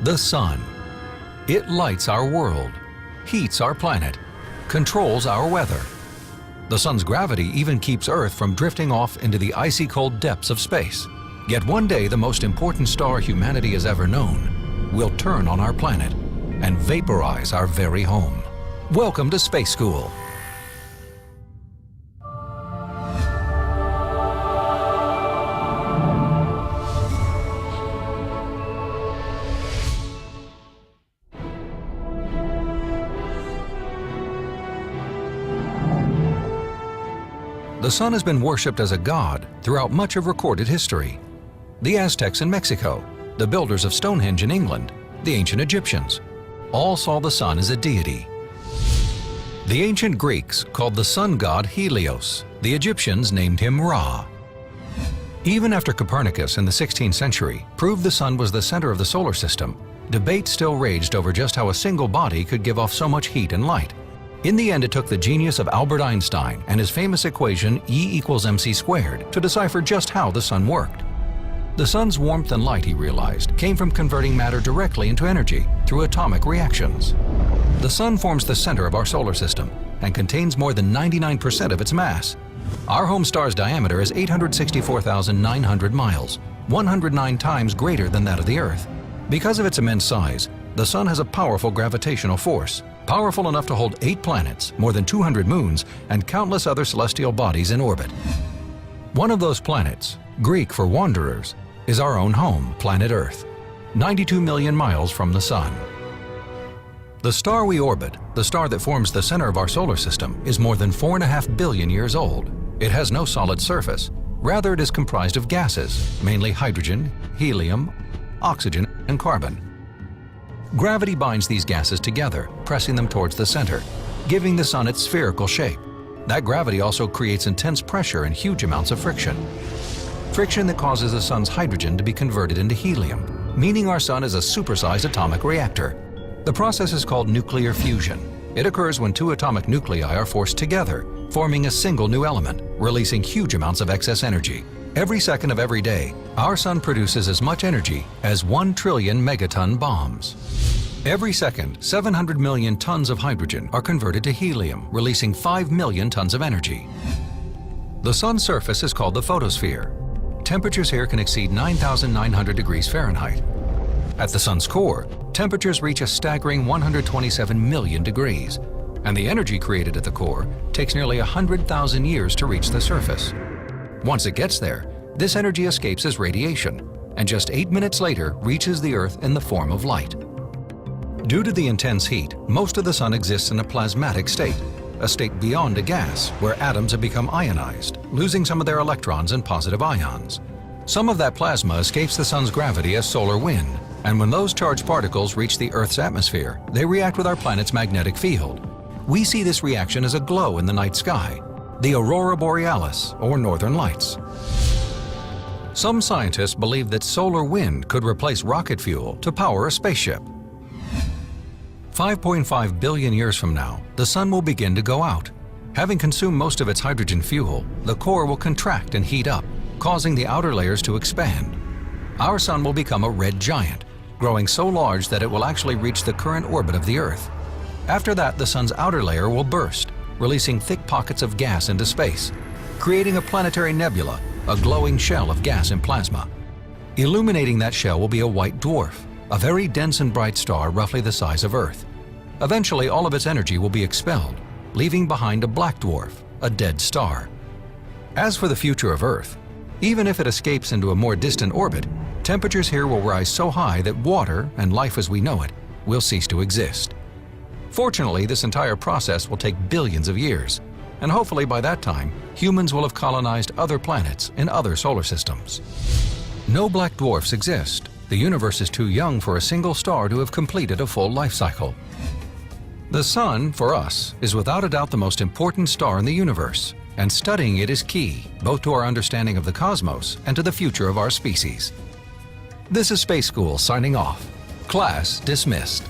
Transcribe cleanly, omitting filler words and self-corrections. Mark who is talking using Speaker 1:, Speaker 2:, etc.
Speaker 1: The sun. It lights our world, heats our planet, controls our weather. The sun's gravity even keeps Earth from drifting off into the icy cold depths of space. Yet one day the most important star humanity has ever known will turn on our planet and vaporize our very home. Welcome to Space School. The sun has been worshipped as a god throughout much of recorded history. The Aztecs in Mexico, the builders of Stonehenge in England, the ancient Egyptians, all saw the sun as a deity. The ancient Greeks called the sun god Helios. The Egyptians named him Ra. Even after Copernicus in the 16th century proved the sun was the center of the solar system, debate still raged over just how a single body could give off so much heat and light. In the end, it took the genius of Albert Einstein and his famous equation E=mc² to decipher just how the sun worked. The sun's warmth and light, he realized, came from converting matter directly into energy through atomic reactions. The sun forms the center of our solar system and contains more than 99% of its mass. Our home star's diameter is 864,900 miles, 109 times greater than that of the Earth. Because of its immense size, the sun has a powerful gravitational force, powerful enough to hold 8 planets, more than 200 moons, and countless other celestial bodies in orbit. One of those planets, Greek for wanderers, is our own home, planet Earth, 92 million miles from the sun. The star we orbit, the star that forms the center of our solar system, is more than 4.5 billion years old. It has no solid surface. Rather, it is comprised of gases, mainly hydrogen, helium, oxygen, and carbon. Gravity binds these gases together, pressing them towards the center, giving the sun its spherical shape. That gravity also creates intense pressure and huge amounts of friction. Friction that causes the sun's hydrogen to be converted into helium, meaning our sun is a supersized atomic reactor. The process is called nuclear fusion. It occurs when 2 atomic nuclei are forced together, forming a single new element, releasing huge amounts of excess energy. Every second of every day, our sun produces as much energy as 1 trillion megaton bombs. Every second, 700 million tons of hydrogen are converted to helium, releasing 5 million tons of energy. The sun's surface is called the photosphere. Temperatures here can exceed 9,900 degrees Fahrenheit. At the sun's core, temperatures reach a staggering 127 million degrees, and the energy created at the core takes nearly 100,000 years to reach the surface. Once it gets there, this energy escapes as radiation, and just 8 minutes later reaches the Earth in the form of light. Due to the intense heat, most of the sun exists in a plasmatic state, a state beyond a gas where atoms have become ionized, losing some of their electrons and positive ions. Some of that plasma escapes the sun's gravity as solar wind, and when those charged particles reach the Earth's atmosphere, they react with our planet's magnetic field. We see this reaction as a glow in the night sky, the aurora borealis, or northern lights. Some scientists believe that solar wind could replace rocket fuel to power a spaceship. 5.5 billion years from now, the sun will begin to go out. Having consumed most of its hydrogen fuel, the core will contract and heat up, causing the outer layers to expand. Our sun will become a red giant, growing so large that it will actually reach the current orbit of the Earth. After that, the sun's outer layer will burst, releasing thick pockets of gas into space, creating a planetary nebula, a glowing shell of gas and plasma. Illuminating that shell will be a white dwarf, a very dense and bright star roughly the size of Earth. Eventually, all of its energy will be expelled, leaving behind a black dwarf, a dead star. As for the future of Earth, even if it escapes into a more distant orbit, temperatures here will rise so high that water, and life as we know it, will cease to exist. Fortunately, this entire process will take billions of years, and hopefully by that time, humans will have colonized other planets in other solar systems. No black dwarfs exist. The universe is too young for a single star to have completed a full life cycle. The sun, for us, is without a doubt the most important star in the universe, and studying it is key, both to our understanding of the cosmos and to the future of our species. This is Space School signing off. Class dismissed.